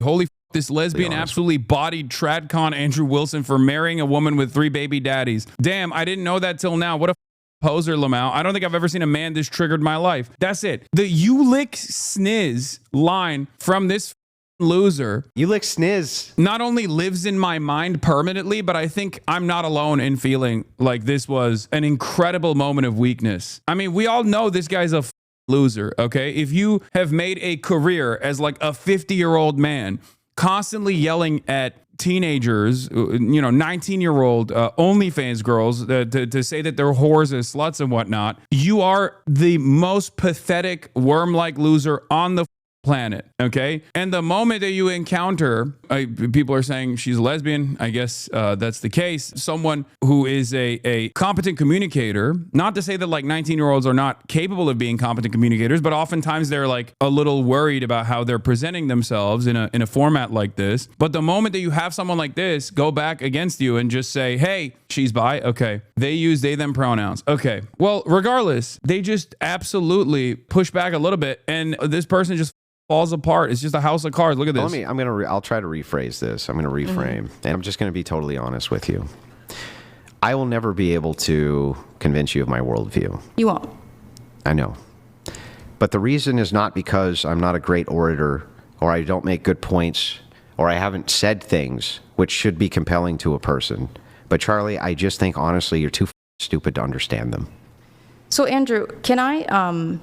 Holy this lesbian absolutely bodied Tradcon Andrew Wilson for marrying a woman with 3 baby daddies. Damn, I didn't know that till now. What a poser, Lamau. I don't think I've ever seen a man this triggered in my life. That's it. The you lick sniz line from this loser. You lick sniz. Not only lives in my mind permanently, but I think I'm not alone in feeling like this was an incredible moment of weakness. I mean, we all know this guy's a loser, okay? If you have made a career as like a 50-year-old man, constantly yelling at teenagers, 19-year-old OnlyFans girls to say that they're whores and sluts and whatnot, you are the most pathetic worm-like loser on the planet, okay? And the moment that you encounter, people are saying she's a lesbian, I guess that's the case, someone who is a competent communicator, not to say that like 19-year-olds are not capable of being competent communicators, but oftentimes they're like a little worried about how they're presenting themselves in a format like this. But the moment that you have someone like this go back against you and just say, hey, she's bi, okay, they use they them pronouns, okay, well, regardless, they just absolutely push back a little bit, and this person just falls apart. It's just a house of cards. Look at this. I'll try to rephrase this. I'm going to reframe, and I'm just going to be totally honest with you. I will never be able to convince you of my worldview. You won't. I know. But the reason is not because I'm not a great orator, or I don't make good points, or I haven't said things which should be compelling to a person. But Charlie, I just think honestly you're too stupid to understand them. So Andrew, can I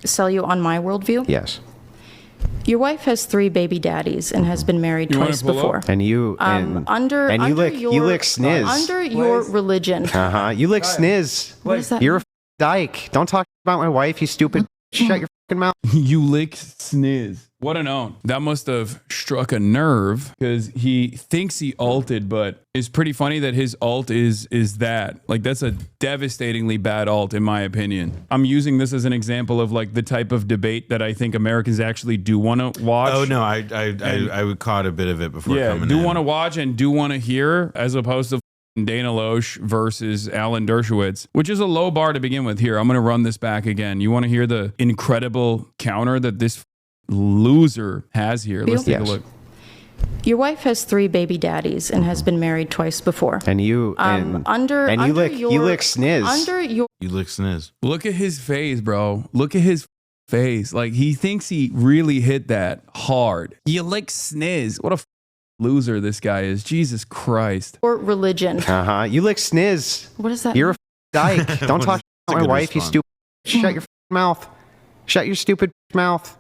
sell you on my worldview? Yes. Your wife has 3 baby daddies and has been married twice before. And you lick sniz. Under your religion. You lick sniz. What does that You're a dyke. Don't talk about my wife, you stupid. Shut your fucking mouth. You lick sniz. What an own. That must have struck a nerve because he thinks he ulted, but it's pretty funny that his ult is that. Like, that's a devastatingly bad ult, in my opinion. I'm using this as an example of like the type of debate that I think Americans actually do want to watch. Oh, no, I caught a bit of it before coming in. Do want to watch and do want to hear, as opposed to Dana Loesch versus Alan Dershowitz, which is a low bar to begin with here. I'm going to run this back again. You want to hear the incredible counter that this loser has here? Let's take a look. Your wife has 3 baby daddies and has been married twice before. And you lick sniz. You lick sniz. Look at his face, bro. Look at his face. Like, he thinks he really hit that hard. You lick sniz. What a loser this guy is. Jesus Christ. Or religion. You lick sniz. What is that? You're a dyke. Don't talk about my wife, you stupid. Shut your mouth. Shut your stupid mouth.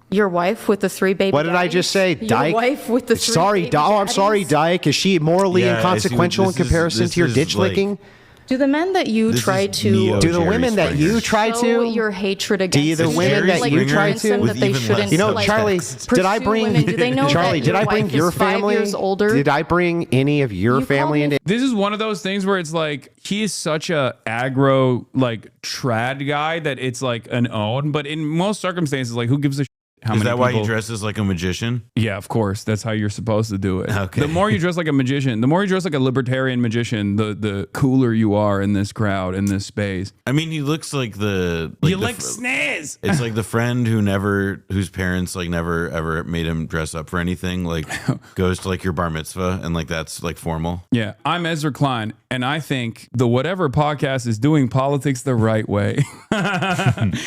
Your wife with the 3 baby What did daddies? I just say? Dyke? Your wife with the 3 baby daddies? I'm sorry, Dyke. Is she morally inconsequential in comparison to your ditch licking? Do the men that you try to... Do the women that you try to... show your hatred against... Do the women that you try to... that they shouldn't, Charlie, did I bring... Charlie, did I bring your family? Did I bring any of your family into... This is one of those things where it's like, he is such a aggro, like, trad guy that it's like an own. But in most circumstances, like, who gives a Is that why he dresses like a magician? Yeah, of course. That's how you're supposed to do it. Okay. The more you dress like a magician, the more you dress like a libertarian magician, the cooler you are in this crowd, in this space. I mean, he looks like you lick sniz. It's like the friend whose parents like never ever made him dress up for anything. Like goes to like your bar mitzvah and like that's like formal. Yeah, I'm Ezra Klein, and I think the Whatever podcast is doing politics the right way.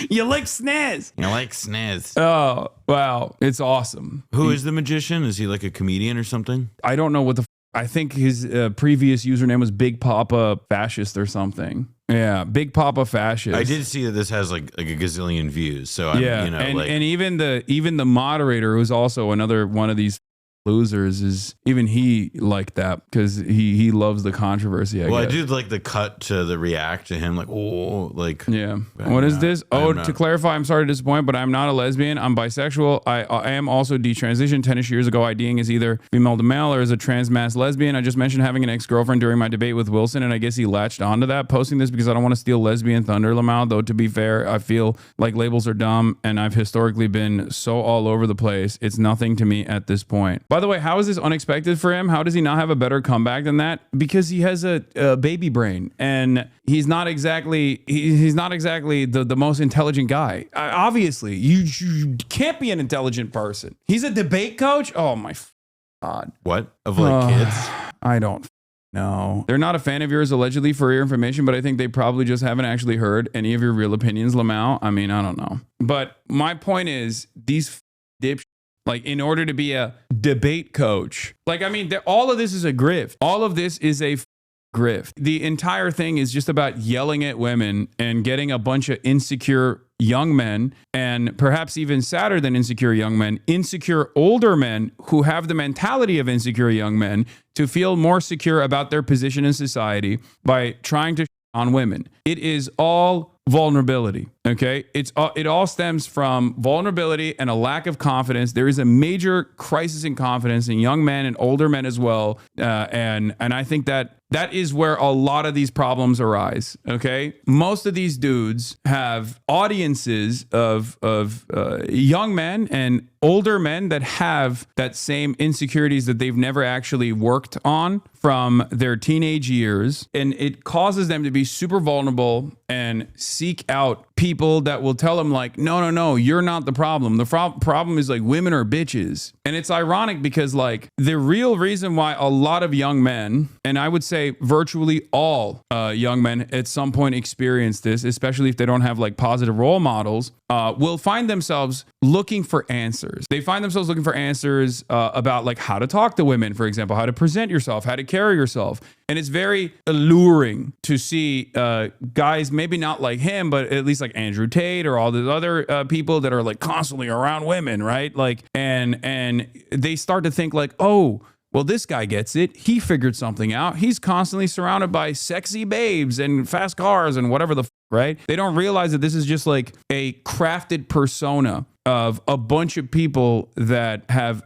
You lick sniz. You like sniz. Oh. Wow, it's awesome. Who is the magician? Is he like a comedian or something? I don't know what I think his previous username was Big Papa Fascist or something. Yeah, Big Papa Fascist. I did see that this has like a gazillion views. So and even the moderator, who's also another one of these losers, is even he like that because he loves the controversy. I guess. I did like the cut to the react to him like What is this? To clarify, I'm sorry to disappoint, but I'm not a lesbian. I'm bisexual. I am also detransitioned 10ish years ago. IDing as either female to male or as a trans mass lesbian. I just mentioned having an ex-girlfriend during my debate with Wilson, and I guess he latched onto that. Posting this because I don't want to steal lesbian thunder, Lamau, though to be fair, I feel like labels are dumb and I've historically been so all over the place. It's nothing to me at this point. By By the way, how is this unexpected for him? How does he not have a better comeback than that? Because he has a baby brain, and he's not exactly the most intelligent guy. Obviously, you can't be an intelligent person. He's a debate coach. Oh my God! What of like kids? I don't know. They're not a fan of yours allegedly for your information, but I think they probably just haven't actually heard any of your real opinions, Lamau. I mean, I don't know. But my point is, these dipshits, like, in order to be a debate coach, like, I mean, all of this is a grift. All of this is a grift. The entire thing is just about yelling at women and getting a bunch of insecure young men, and perhaps even sadder than insecure young men, insecure older men who have the mentality of insecure young men to feel more secure about their position in society by trying to on women. It is all vulnerability. Okay. It all stems from vulnerability and a lack of confidence. There is a major crisis in confidence in young men and older men as well. And I think that is where a lot of these problems arise. Okay. Most of these dudes have audiences of young men and older men that have that same insecurities that they've never actually worked on from their teenage years. And it causes them to be super vulnerable and seek out people that will tell them like, no, you're not the problem. The problem is like women are bitches. And it's ironic because like the real reason why a lot of young men, and I would say virtually all young men at some point experience this, especially if they don't have like positive role models, will find themselves looking for answers. They find themselves looking for answers about like how to talk to women, for example, how to present yourself, how to carry yourself. And it's very alluring to see guys, maybe not like him, but at least like Andrew Tate or all the other people that are like constantly around women, right? Like, and they start to think like, oh, well, this guy gets it. He figured something out. He's constantly surrounded by sexy babes and fast cars and whatever the right? They don't realize that this is just like a crafted persona of a bunch of people that have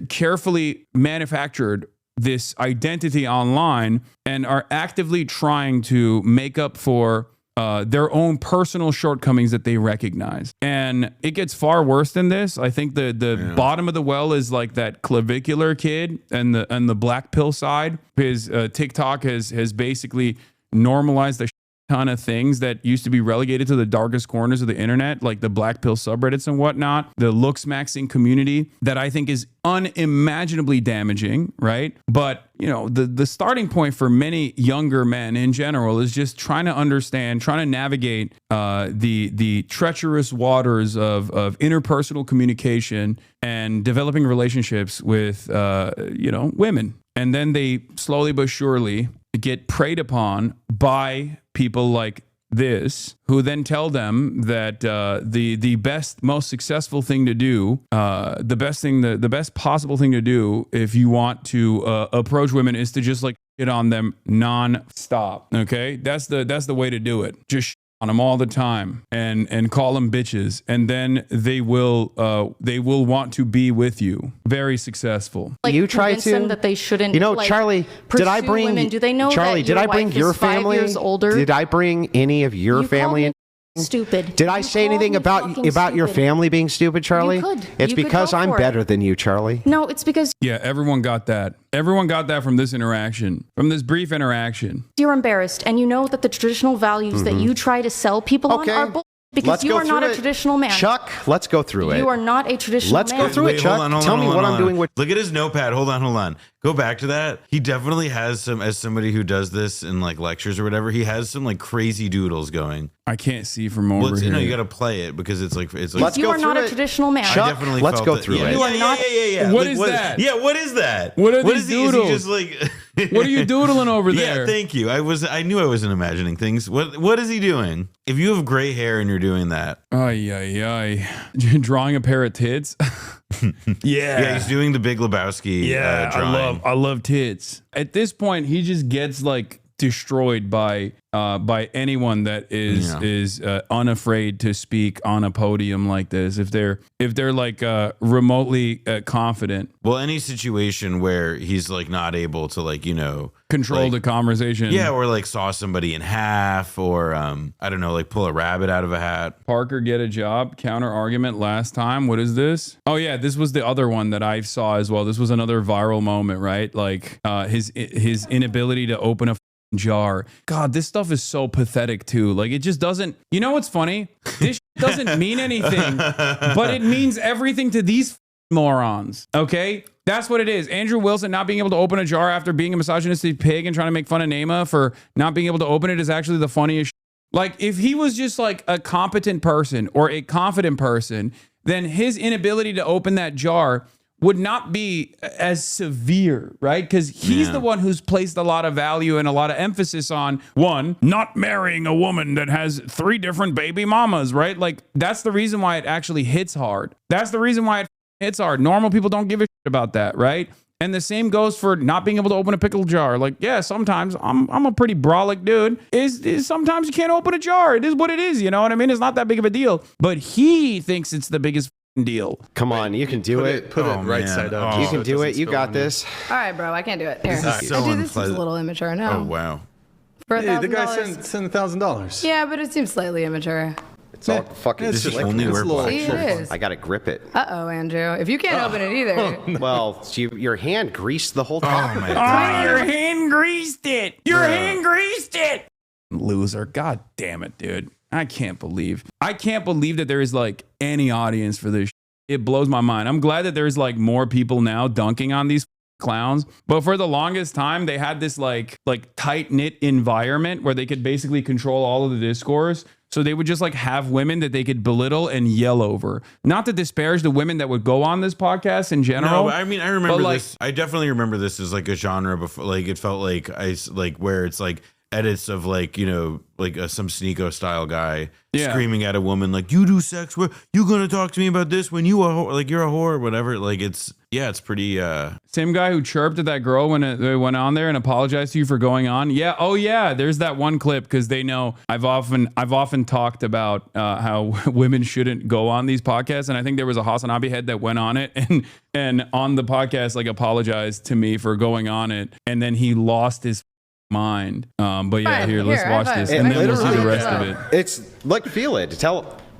carefully manufactured this identity online and are actively trying to make up for their own personal shortcomings that they recognize. And it gets far worse than this. I think the bottom of the well is like that clavicular kid and the black pill side. His TikTok has basically normalized a ton of things that used to be relegated to the darkest corners of the internet, like the black pill subreddits and whatnot, the looks maxing community that I think is unimaginably damaging, right? But you know, the starting point for many younger men in general is just trying to understand, trying to navigate the treacherous waters of interpersonal communication and developing relationships with women. And then they slowly but surely get preyed upon by people like this, who then tell them that the best, most successful thing to do, the best possible thing to do if you want to approach women is to just like shit on them non-stop. Okay, that's the way to do it. Just on them all the time and call them bitches, and then they will want to be with you. Very successful. Like, you try convince to them that they shouldn't. You know, like, Charlie, did I bring women? Do they know Charlie? that Did your I bring wife your is 5 family? years older? Did I bring any of your You family? called me stupid. Did I You say called anything me about fucking your stupid. family being stupid, Charlie? You could. It's You could because go I'm for it. better than you, Charlie. No, it's because Yeah, everyone got that. Everyone got that from this interaction, from this brief interaction. you're embarrassed and you know that the traditional values that you try to sell people Okay. on are bull. Because Let's you go are not through a it. traditional man. Chuck, let's go through it. You are not a traditional Let's man. go through it, Chuck. Tell me what I'm doing with. Look at his notepad. Hold on. Go back to that. He definitely has some, as somebody who does this in like lectures or whatever, he has some like crazy doodles going. I can't see from over here. No, you got to play it because it's like Let's You go are not through a it. traditional man. Chuck, I definitely let's felt go that- through yeah, it. You are not- Yeah. What is that? Yeah, what is that? What are these is he doodles? just like What are you doodling over there? Yeah, thank you. I knew I wasn't imagining things. What is he doing? If you have gray hair and you're doing that. Ay. Drawing a pair of tits. Yeah, he's doing the Big Lebowski drawing. I love tits. At this point, he just gets like destroyed by anyone that is unafraid to speak on a podium like this. If they're like remotely confident. Well, any situation where he's like not able to like, Control like, the conversation. Yeah, or like saw somebody in half, or I don't know, like pull a rabbit out of a hat. Parker get a job. Counter argument last time. What is this? Oh yeah, this was the other one that I saw as well. This was another viral moment, right? Like his inability to open a jar. God, this stuff is so pathetic too. Like it just doesn't. You know what's funny? This doesn't mean anything, but it means everything to these morons. Okay. That's what it is. Andrew Wilson not being able to open a jar after being a misogynistic pig and trying to make fun of Nema for not being able to open it is actually the funniest. Like if he was just like a competent person or a confident person, then his inability to open that jar would not be as severe, right? Because he's the one who's placed a lot of value and a lot of emphasis on, one, not marrying a woman that has 3 different baby mamas, right? Like that's the reason why it actually hits hard. That's the reason why it hits hard. Normal people don't give a shit about that, right? And the same goes for not being able to open a pickle jar. Like, yeah, sometimes I'm a pretty brolic dude. Is sometimes you can't open a jar. It is what it is. You know what I mean? It's not that big of a deal. But he thinks it's the biggest deal. Come on, you can do it. Put it right side up. You can do it. You got this. All right, bro, I can't do it. Here. This is so Dude, this is a unpleasant. little immature. No. Oh wow. For Hey, the guy $1,000. sent $1,000. Yeah, but it seems slightly immature. It's all fucking It's This is just only it's wear a little- black See, it shirts. is. I gotta grip it. Uh-oh, Andrew. If you can't open it either. Well, your hand greased the whole Oh time. my god. Your hand greased it. Your hand greased it. Loser. God damn it, dude. I can't believe that there is like any audience for this. It blows my mind. I'm glad that there's like more people now dunking on these clowns. But for the longest time, they had this like tight-knit environment where they could basically control all of the discourse. So they would just like have women that they could belittle and yell over. Not to disparage the women that would go on this podcast in general. No, I mean, I remember like, this. I definitely remember this as like a genre before. Like it felt like where it's like edits of like, like some Sneeko style guy screaming at a woman like, you do sex, where you gonna talk to me about this when you a whore, like you're a whore or whatever. Like it's pretty Same guy who chirped at that girl when they went on there and apologized to you for going on. Yeah. Oh yeah. There's that one clip because they know I've often talked about how women shouldn't go on these podcasts. And I think there was a HasanAbi head that went on it and on the podcast, like apologized to me for going on it. And then he lost his mind. But yeah, Fine, let's here, watch high this five. and then we'll see the Literally, rest of it. It's like, feel it.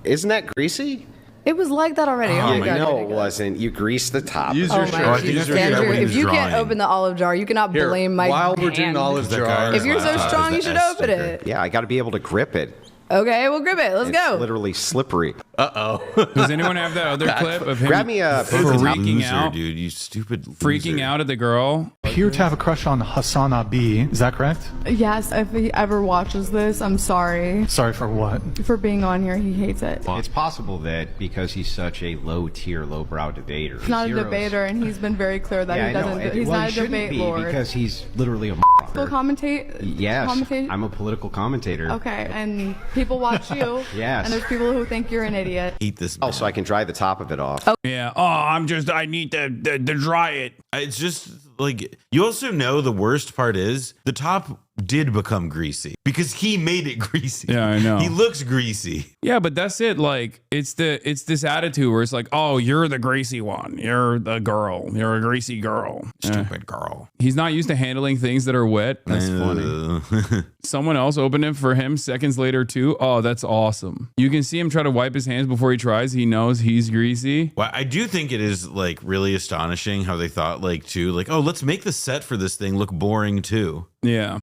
Isn't that greasy? It was like that already. Oh, my God. No, it wasn't. You greased the top. Use Oh your my shirt. I think Jesus, I figured out Andrew, what he if was you can't drawing. open the olive jar, you cannot Here, blame my while we're doing hand. olive That guy jar, on If you're so laptop strong, is you the should S open sticker. it. Yeah, I got to be able to grip it. Okay, we'll grip it. Let's It's go. literally slippery. Does anyone have that other clip of him Grab me a freaking Loser, out? dude. You stupid Freaking loser. out at the girl. Appear to have a crush on HasanAbi. Is that correct? Yes, if he ever watches this, I'm sorry Sorry for what? for being on here. He hates it. It's possible that because he's such a low-tier, lowbrow debater. He's not a debater, and he's been very clear that he doesn't. He's well, not he a shouldn't debate be lord. because he's literally a People commentate. Yes, Commentate. I'm a political commentator. Okay, and people watch you. Yes. And there's people who think you're an idiot. Hate this. Also, I can dry the top of it off. Yeah. Oh, I need to dry it. It's just like, you also know the worst part is the top did become greasy because he made it greasy. Yeah, I know. He looks greasy. Yeah, but that's it. Like it's this attitude where it's like, oh, you're the greasy one. You're the girl. You're a greasy girl. Stupid girl. He's not used to handling things that are wet. That's funny. funny. Someone else opened it for him seconds later too. Oh, that's awesome. You can see him try to wipe his hands before he tries. He knows he's greasy. Well, I do think it is like really astonishing how they thought like, oh, let's make the set for this thing look boring too. Yeah.